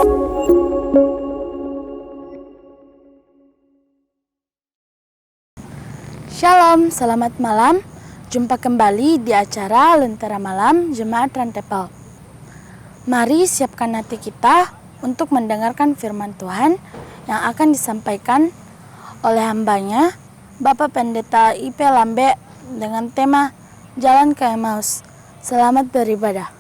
Shalom, selamat malam. Jumpa kembali di acara Lentera Malam Jemaat Rantepel. Mari siapkan hati kita untuk mendengarkan firman Tuhan yang akan disampaikan oleh hambanya, Bapak Pendeta IP Lambe, dengan tema Jalan ke Emmaus. Selamat beribadah.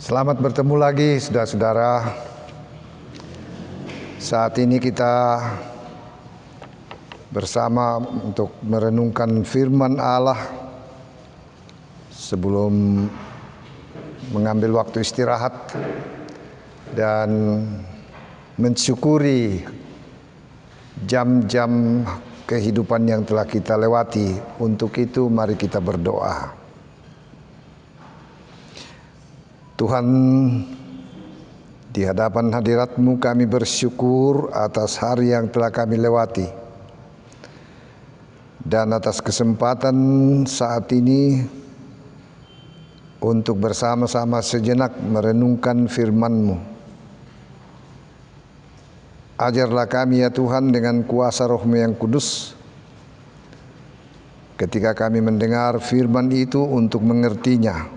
Selamat bertemu lagi saudara-saudara. Saat ini kita bersama untuk merenungkan firman Allah sebelum mengambil waktu istirahat dan mensyukuri jam-jam kehidupan yang telah kita lewati. Untuk itu mari kita berdoa. Tuhan, di hadapan hadirat-Mu kami bersyukur atas hari yang telah kami lewati dan atas kesempatan saat ini untuk bersama-sama sejenak merenungkan firman-Mu. Ajarlah kami ya Tuhan dengan kuasa Roh-Mu yang kudus ketika kami mendengar firman itu untuk mengertinya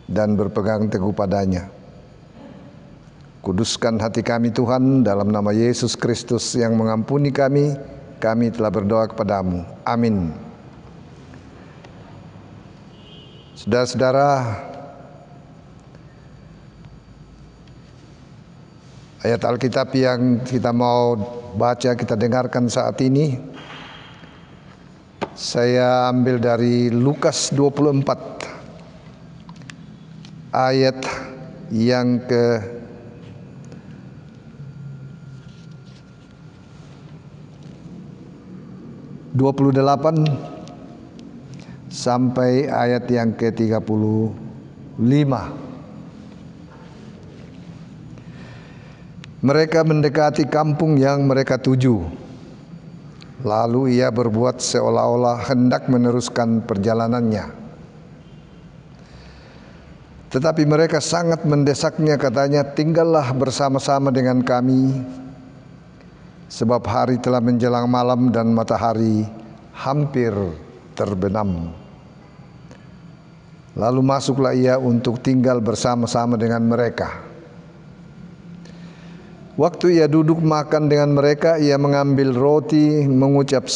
dan berpegang teguh padanya. Kuduskan hati kami Tuhan, dalam nama Yesus Kristus yang mengampuni kami telah berdoa kepadamu. Amin. Saudara-saudara, ayat Alkitab yang kita mau baca, kita dengarkan saat ini, saya ambil dari Lukas 24 ayat yang ke 28 sampai ayat yang ke-35. Mereka mendekati kampung yang mereka tuju. Lalu ia berbuat seolah-olah hendak meneruskan perjalanannya. Tetapi mereka sangat mendesaknya, katanya, "Tinggallah bersama-sama dengan kami, sebab hari telah menjelang malam dan matahari hampir terbenam." Lalu masuklah ia untuk tinggal bersama-sama dengan mereka. Waktu ia duduk makan dengan mereka, ia mengambil roti, mengucap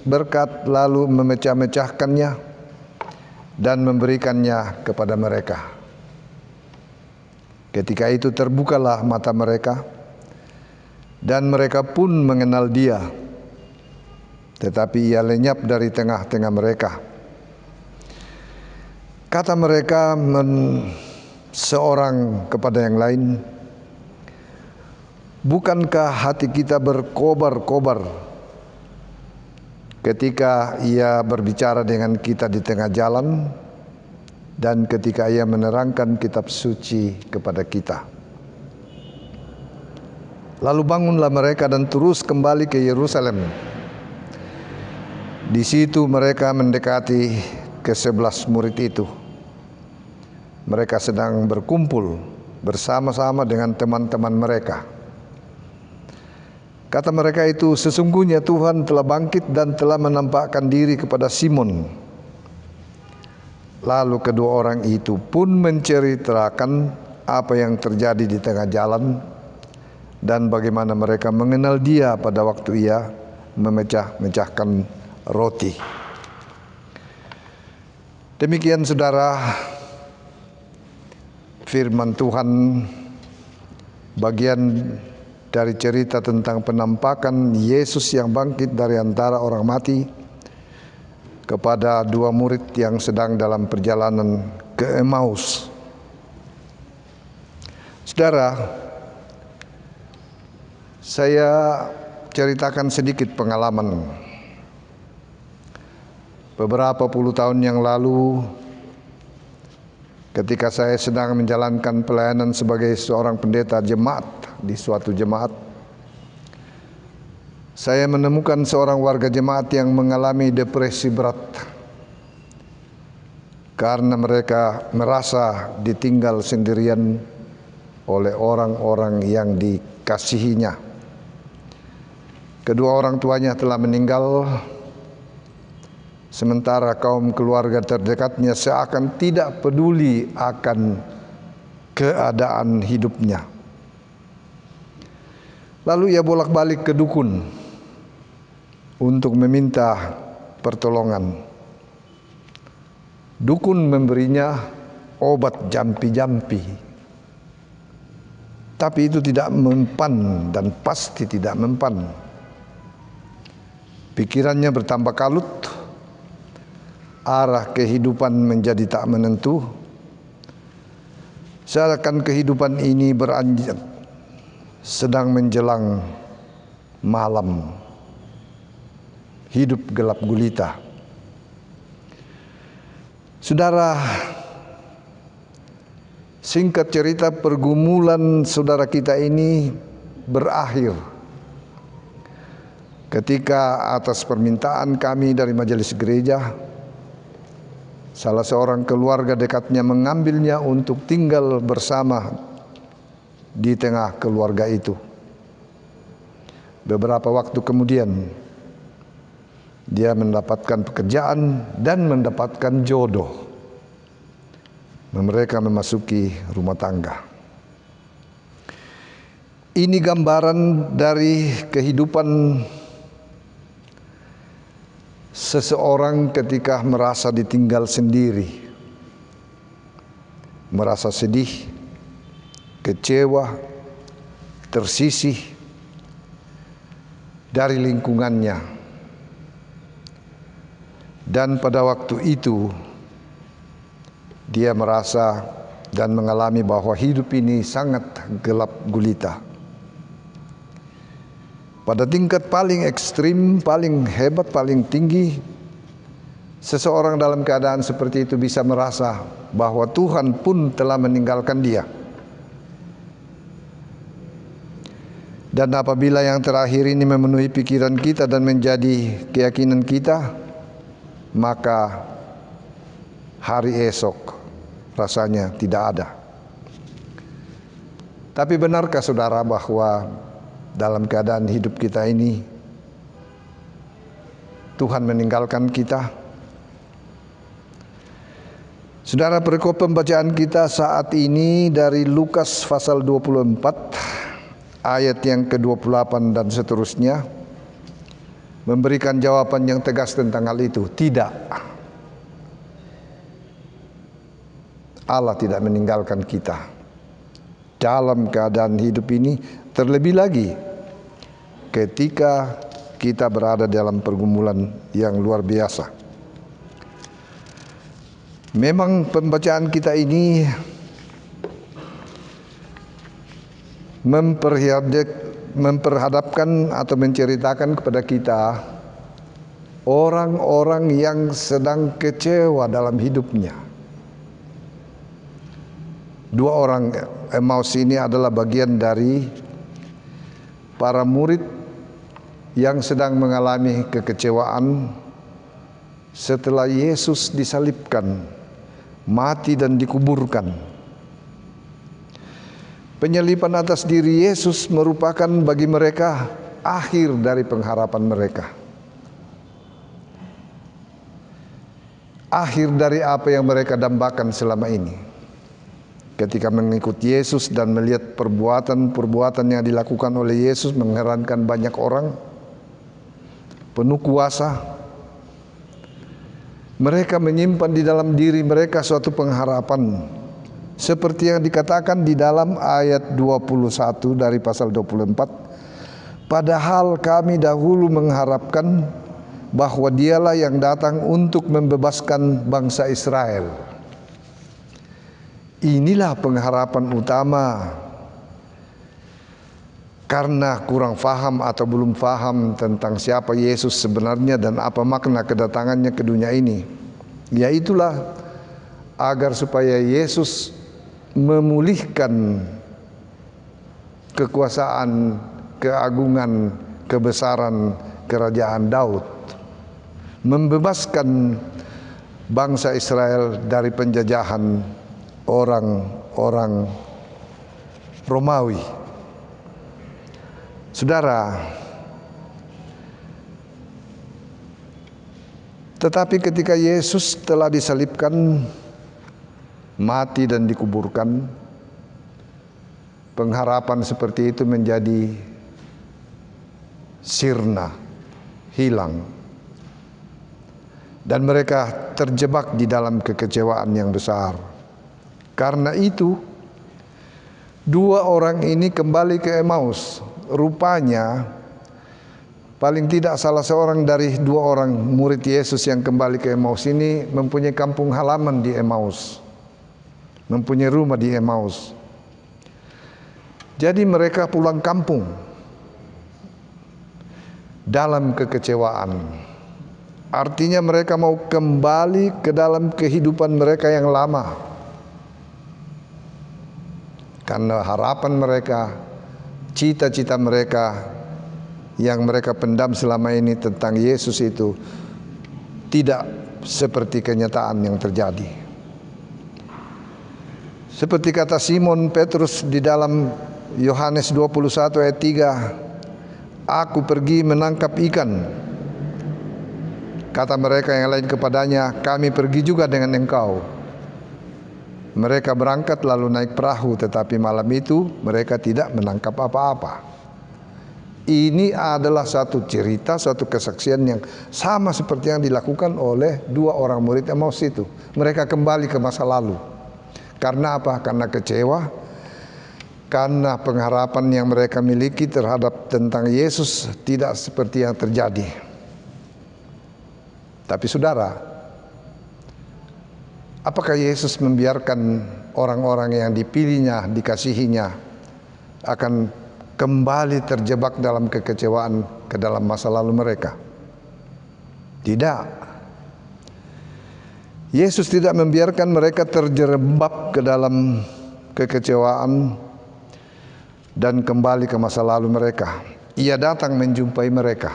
berkat, lalu memecah-mecahkannya dan memberikannya kepada mereka. Ketika itu terbukalah mata mereka, dan mereka pun mengenal dia, tetapi ia lenyap dari tengah-tengah mereka. Kata mereka seorang kepada yang lain, "Bukankah hati kita berkobar-kobar ketika ia berbicara dengan kita di tengah jalan, dan ketika ia menerangkan kitab suci kepada kita?" Lalu bangunlah mereka dan terus kembali ke Yerusalem. Di situ mereka mendekati ke-11 murid itu. Mereka sedang berkumpul bersama-sama dengan teman-teman mereka. Kata mereka itu, "Sesungguhnya Tuhan telah bangkit dan telah menampakkan diri kepada Simon." Lalu kedua orang itu pun menceritakan apa yang terjadi di tengah jalan dan bagaimana mereka mengenal dia pada waktu ia memecah-mecahkan roti. Demikian, saudara, firman Tuhan, bagian dari cerita tentang penampakan Yesus yang bangkit dari antara orang mati kepada dua murid yang sedang dalam perjalanan ke Emmaus. Saudara, saya ceritakan sedikit pengalaman. Beberapa puluh tahun yang lalu, ketika saya sedang menjalankan pelayanan sebagai seorang pendeta jemaat di suatu jemaat, saya menemukan seorang warga jemaat yang mengalami depresi berat karena mereka merasa ditinggal sendirian oleh orang-orang yang dikasihinya. Kedua orang tuanya telah meninggal, sementara kaum keluarga terdekatnya seakan tidak peduli akan keadaan hidupnya. Lalu ia bolak-balik ke dukun untuk meminta pertolongan. Dukun memberinya obat jampi-jampi, tapi itu tidak mempan dan pasti tidak mempan. Pikirannya bertambah kalut, arah kehidupan menjadi tak menentu, seakan kehidupan ini beranjak sedang menjelang malam, hidup gelap gulita. Saudara, singkat cerita, pergumulan saudara kita ini berakhir ketika atas permintaan kami dari majelis gereja, salah seorang keluarga dekatnya mengambilnya untuk tinggal bersama di tengah keluarga itu. Beberapa waktu kemudian dia mendapatkan pekerjaan dan mendapatkan jodoh. Mereka memasuki rumah tangga. Ini gambaran dari kehidupan seseorang ketika merasa ditinggal sendiri, merasa sedih, kecewa, tersisih dari lingkungannya. Dan pada waktu itu dia merasa dan mengalami bahwa hidup ini sangat gelap gulita. Pada tingkat paling ekstrim, paling hebat, paling tinggi, seseorang dalam keadaan seperti itu bisa merasa bahwa Tuhan pun telah meninggalkan dia. Dan apabila yang terakhir ini memenuhi pikiran kita dan menjadi keyakinan kita, maka hari esok rasanya tidak ada. Tapi benarkah saudara bahwa dalam keadaan hidup kita ini Tuhan meninggalkan kita? Saudara, perikop pembacaan kita saat ini dari Lukas pasal 24 ayat yang ke-28 dan seterusnya memberikan jawaban yang tegas tentang hal itu. Tidak. Allah tidak meninggalkan kita dalam keadaan hidup ini, terlebih lagi ketika kita berada dalam pergumulan yang luar biasa. Memang pembacaan kita ini memperhadapkan atau menceritakan kepada kita orang-orang yang sedang kecewa dalam hidupnya. Dua orang Emmaus ini adalah bagian dari para murid yang sedang mengalami kekecewaan setelah Yesus disalibkan, mati dan dikuburkan. Penyaliban atas diri Yesus merupakan bagi mereka akhir dari pengharapan mereka. Akhir dari apa yang mereka dambakan selama ini. Ketika mengikuti Yesus dan melihat perbuatan-perbuatan yang dilakukan oleh Yesus mengherankan banyak orang, penuh kuasa, mereka menyimpan di dalam diri mereka suatu pengharapan. Seperti yang dikatakan di dalam ayat 21 dari pasal 24. Padahal kami dahulu mengharapkan bahwa dialah yang datang untuk membebaskan bangsa Israel. Inilah pengharapan utama. Karena kurang faham atau belum faham tentang siapa Yesus sebenarnya dan apa makna kedatangannya ke dunia ini. Yaitulah agar supaya Yesus memulihkan kekuasaan, keagungan, kebesaran kerajaan Daud, membebaskan bangsa Israel dari penjajahan orang-orang Romawi. Saudara, tetapi ketika Yesus telah disalibkan, mati dan dikuburkan, pengharapan seperti itu menjadi sirna, hilang. Dan mereka terjebak di dalam kekecewaan yang besar. Karena itu, dua orang ini kembali ke Emmaus. Rupanya, paling tidak salah seorang dari dua orang murid Yesus yang kembali ke Emmaus ini mempunyai kampung halaman di Emmaus. Mempunyai rumah di Emmaus. Jadi mereka pulang kampung dalam kekecewaan. Artinya mereka mau kembali ke dalam kehidupan mereka yang lama. Karena harapan mereka, cita-cita mereka yang mereka pendam selama ini tentang Yesus itu tidak seperti kenyataan yang terjadi. Seperti kata Simon Petrus di dalam Yohanes 21 ayat 3, "Aku pergi menangkap ikan." Kata mereka yang lain kepadanya, "Kami pergi juga dengan engkau." Mereka berangkat lalu naik perahu, tetapi malam itu mereka tidak menangkap apa-apa. Ini adalah satu cerita, satu kesaksian yang sama seperti yang dilakukan oleh dua orang murid Emmaus itu. Mereka kembali ke masa lalu. Karena apa? Karena kecewa, karena pengharapan yang mereka miliki terhadap tentang Yesus tidak seperti yang terjadi. Tapi saudara, apakah Yesus membiarkan orang-orang yang dipilihnya, dikasihinya akan kembali terjebak dalam kekecewaan ke dalam masa lalu mereka? Tidak. Yesus tidak membiarkan mereka terjerembab ke dalam kekecewaan dan kembali ke masa lalu mereka. Ia datang menjumpai mereka.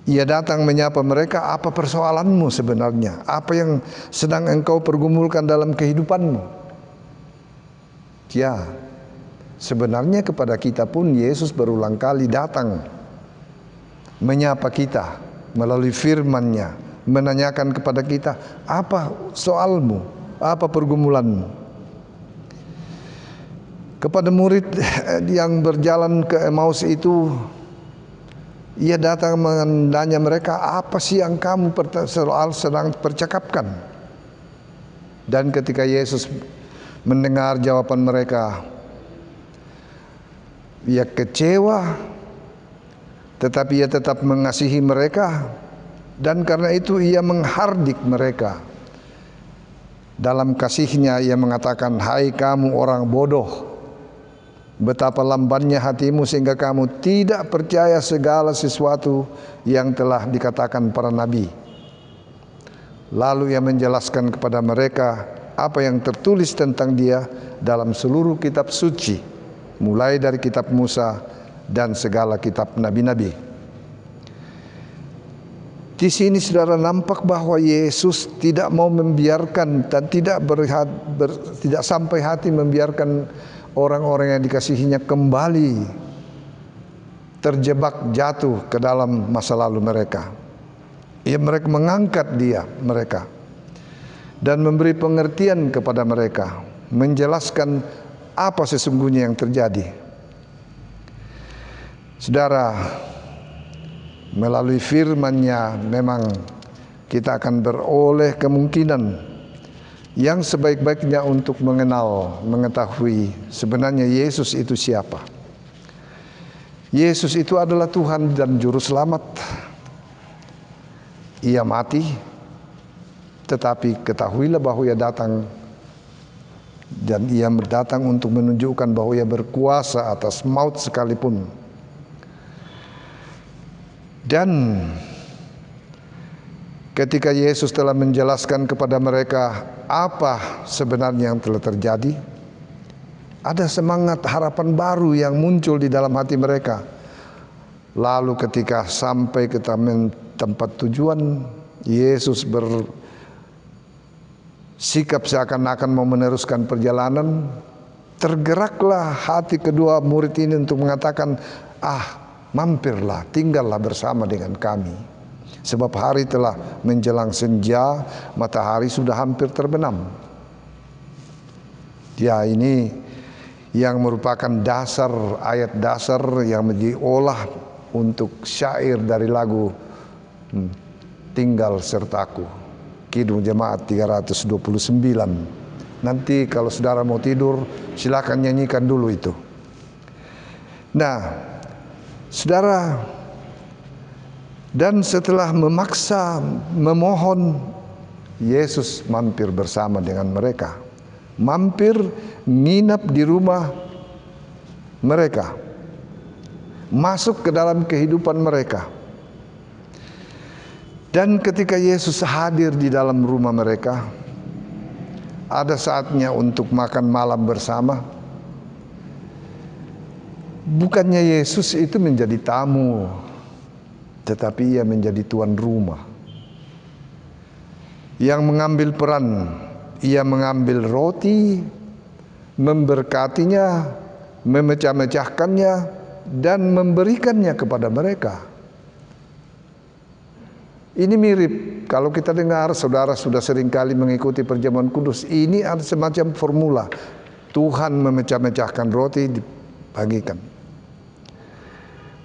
Ia datang menyapa mereka, apa persoalanmu sebenarnya? Apa yang sedang engkau pergumulkan dalam kehidupanmu? Ya, sebenarnya kepada kita pun Yesus berulang kali datang menyapa kita melalui firman-Nya, menanyakan kepada kita, apa soalmu? Apa pergumulanmu? Kepada murid yang berjalan ke Emmaus itu, ia datang menanya mereka, apa sih yang kamu sedang percakapkan? Dan ketika Yesus mendengar jawaban mereka, ia kecewa, tetapi ia tetap mengasihi mereka, dan karena itu ia menghardik mereka. Dalam kasihnya ia mengatakan, hai kamu orang bodoh, betapa lambannya hatimu sehingga kamu tidak percaya segala sesuatu yang telah dikatakan para nabi. Lalu ia menjelaskan kepada mereka apa yang tertulis tentang dia dalam seluruh kitab suci, mulai dari kitab Musa dan segala kitab nabi-nabi. Di sini saudara nampak bahwa Yesus tidak mau membiarkan dan tidak sampai hati membiarkan orang-orang yang dikasihinya kembali terjebak jatuh ke dalam masa lalu mereka. Mereka mengangkat mereka dan memberi pengertian kepada mereka, menjelaskan apa sesungguhnya yang terjadi. Saudara, melalui firman-Nya memang kita akan beroleh kemungkinan yang sebaik-baiknya untuk mengetahui sebenarnya Yesus itu siapa. Yesus itu adalah Tuhan dan Juru Selamat. Ia mati, tetapi ketahuilah bahwa ia datang, dan ia datang untuk menunjukkan bahwa ia berkuasa atas maut sekalipun. Dan ketika Yesus telah menjelaskan kepada mereka apa sebenarnya yang telah terjadi, ada semangat harapan baru yang muncul di dalam hati mereka. Lalu ketika sampai ke tempat tujuan, Yesus bersikap seakan-akan mau meneruskan perjalanan. Tergeraklah hati kedua murid ini untuk mengatakan, mampirlah, tinggallah bersama dengan kami. Sebab hari telah menjelang senja, matahari sudah hampir terbenam. Ya, ini yang merupakan ayat dasar yang diolah untuk syair dari lagu Tinggal Sertaku, Kidung Jemaat 329. Nanti kalau saudara mau tidur, silakan nyanyikan dulu itu. Nah, saudara, dan setelah memaksa, memohon, Yesus mampir bersama dengan mereka. Mampir nginap di rumah mereka. Masuk ke dalam kehidupan mereka. Dan ketika Yesus hadir di dalam rumah mereka, ada saatnya untuk makan malam bersama. Bukannya Yesus itu menjadi tamu, tetapi ia menjadi tuan rumah yang mengambil peran. Ia mengambil roti, memberkatinya, memecah-mecahkannya, dan memberikannya kepada mereka. Ini mirip kalau kita dengar, saudara sudah seringkali mengikuti perjamuan kudus. Ini ada semacam formula. Tuhan memecah-mecahkan roti, dibagikan.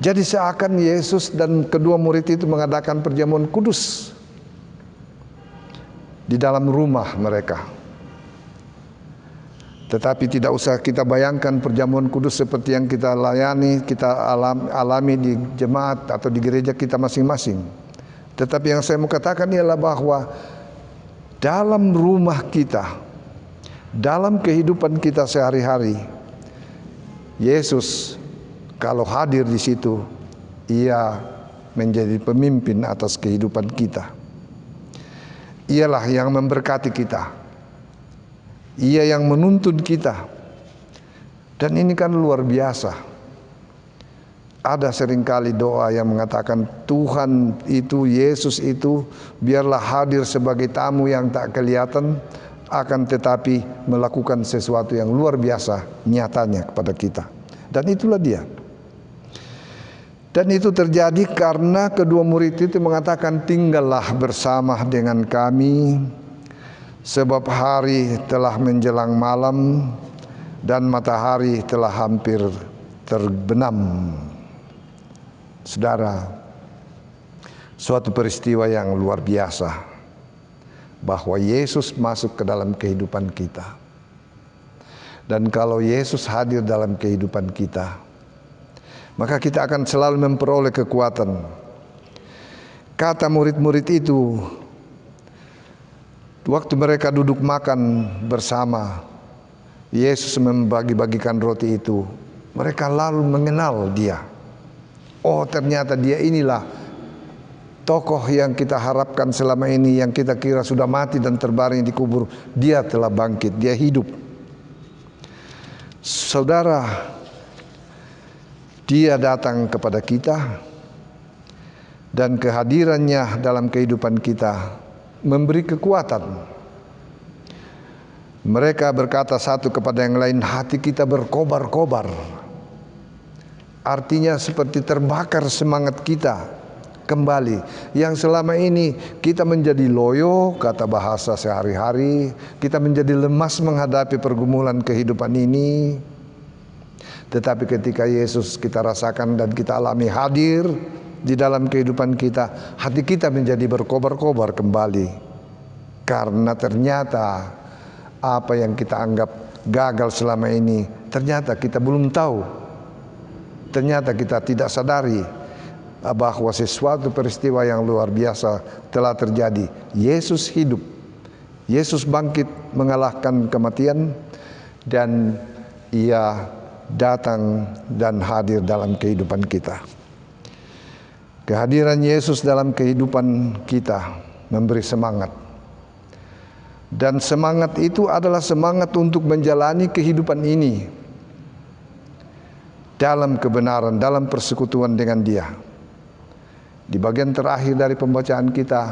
Jadi seakan Yesus dan kedua murid itu mengadakan perjamuan kudus di dalam rumah mereka. Tetapi tidak usah kita bayangkan perjamuan kudus seperti yang kita layani, kita alami di jemaat atau di gereja kita masing-masing. Tetapi yang saya mau katakan ialah bahwa dalam rumah kita, dalam kehidupan kita sehari-hari, Yesus kalau hadir di situ, ia menjadi pemimpin atas kehidupan kita. Ialah yang memberkati kita. Ia yang menuntun kita. Dan ini kan luar biasa. Ada seringkali doa yang mengatakan Tuhan itu, Yesus itu biarlah hadir sebagai tamu yang tak kelihatan, akan tetapi melakukan sesuatu yang luar biasa nyatanya kepada kita. Dan itulah dia. Dan itu terjadi karena kedua murid itu mengatakan, tinggallah bersama dengan kami, sebab hari telah menjelang malam dan matahari telah hampir terbenam. Saudara, suatu peristiwa yang luar biasa bahwa Yesus masuk ke dalam kehidupan kita. Dan kalau Yesus hadir dalam kehidupan kita, maka kita akan selalu memperoleh kekuatan. Kata murid-murid itu, waktu mereka duduk makan bersama, Yesus membagi-bagikan roti itu. Mereka lalu mengenal dia. Oh, ternyata dia inilah tokoh yang kita harapkan selama ini, yang kita kira sudah mati dan terbaring di kubur. Dia telah bangkit, dia hidup. Saudara, dia datang kepada kita, dan kehadirannya dalam kehidupan kita memberi kekuatan. Mereka berkata satu kepada yang lain, hati kita berkobar-kobar. Artinya seperti terbakar semangat kita kembali. Yang selama ini kita menjadi loyo, kata bahasa sehari-hari. Kita menjadi lemas menghadapi pergumulan kehidupan ini. Tetapi ketika Yesus kita rasakan dan kita alami hadir di dalam kehidupan kita, hati kita menjadi berkobar-kobar kembali. Karena ternyata apa yang kita anggap gagal selama ini, ternyata kita belum tahu. Ternyata kita tidak sadari bahwa sesuatu peristiwa yang luar biasa telah terjadi. Yesus hidup, Yesus bangkit mengalahkan kematian, dan ia datang dan hadir dalam kehidupan kita. Kehadiran Yesus dalam kehidupan kita memberi semangat. Dan semangat itu adalah semangat untuk menjalani kehidupan ini dalam kebenaran, dalam persekutuan dengan Dia. Di bagian terakhir dari pembacaan kita,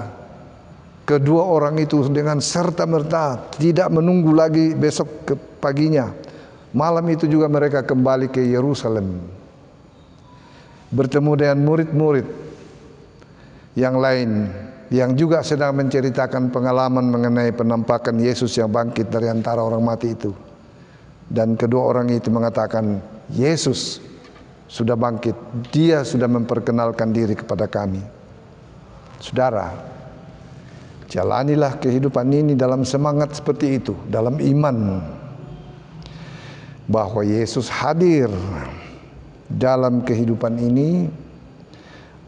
kedua orang itu dengan serta-merta tidak menunggu lagi besok ke paginya. Malam itu juga mereka kembali ke Yerusalem, bertemu dengan murid-murid yang lain yang juga sedang menceritakan pengalaman mengenai penampakan Yesus yang bangkit dari antara orang mati itu. Dan kedua orang itu mengatakan, Yesus sudah bangkit, dia sudah memperkenalkan diri kepada kami. Saudara, jalanilah kehidupan ini dalam semangat seperti itu, dalam iman bahwa Yesus hadir dalam kehidupan ini.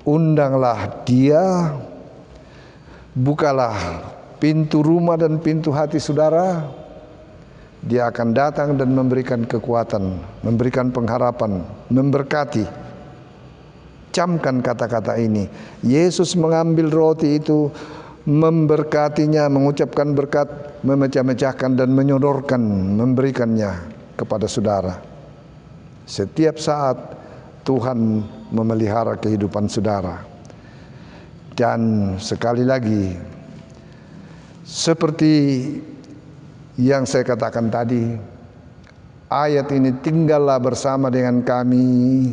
Undanglah dia, bukalah pintu rumah dan pintu hati saudara. Dia akan datang dan memberikan kekuatan, memberikan pengharapan, memberkati. Camkan kata-kata ini. Yesus mengambil roti itu, memberkatinya, mengucapkan berkat, memecah-mecahkan dan menyodorkan, memberikannya kepada saudara. Setiap saat Tuhan memelihara kehidupan saudara. Dan sekali lagi, seperti yang saya katakan tadi, ayat ini, tinggallah bersama dengan kami,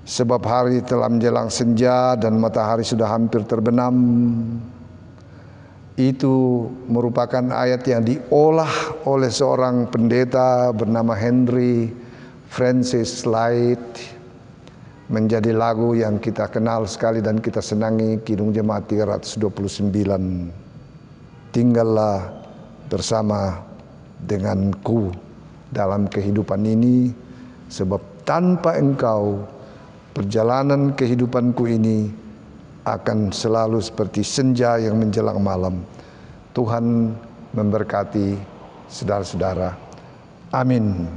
sebab hari telah menjelang senja dan matahari sudah hampir terbenam. Itu merupakan ayat yang diolah oleh seorang pendeta bernama Henry Francis Light menjadi lagu yang kita kenal sekali dan kita senangi, Kidung Jemaat 329. Tinggallah bersama denganku dalam kehidupan ini, sebab tanpa engkau perjalanan kehidupanku ini akan selalu seperti senja yang menjelang malam. Tuhan memberkati saudara-saudara. Amin.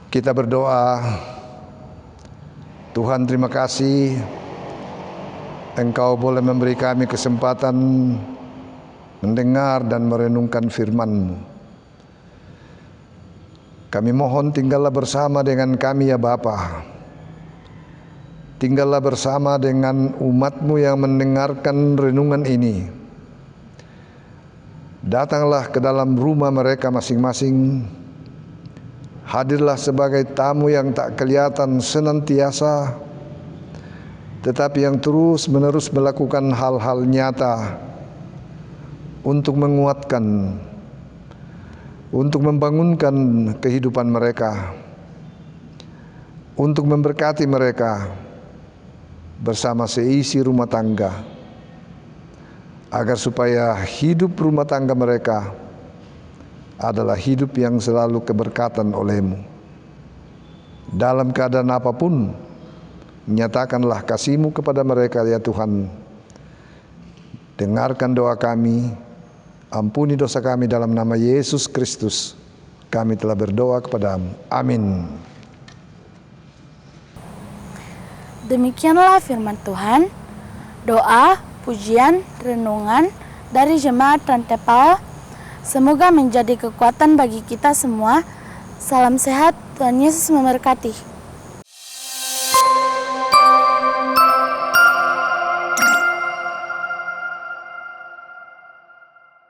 Kita berdoa, Tuhan terima kasih Engkau boleh memberi kami kesempatan mendengar dan merenungkan firman-Mu. Kami mohon tinggallah bersama dengan kami ya Bapa. Tinggallah bersama dengan umat-Mu yang mendengarkan renungan ini. Datanglah ke dalam rumah mereka masing-masing. Hadirlah sebagai tamu yang tak kelihatan senantiasa, tetapi yang terus-menerus melakukan hal-hal nyata untuk menguatkan, untuk membangunkan kehidupan mereka, untuk memberkati mereka bersama seisi rumah tangga, agar supaya hidup rumah tangga mereka adalah hidup yang selalu keberkatan oleh-Mu. Dalam keadaan apapun, nyatakanlah kasih-Mu kepada mereka ya Tuhan. Dengarkan doa kami, ampuni dosa kami dalam nama Yesus Kristus. Kami telah berdoa kepada-Mu. Amin. Demikianlah firman Tuhan. Doa, pujian, renungan dari Jemaat Rantepal semoga menjadi kekuatan bagi kita semua. Salam sehat, Tuhan Yesus memberkati.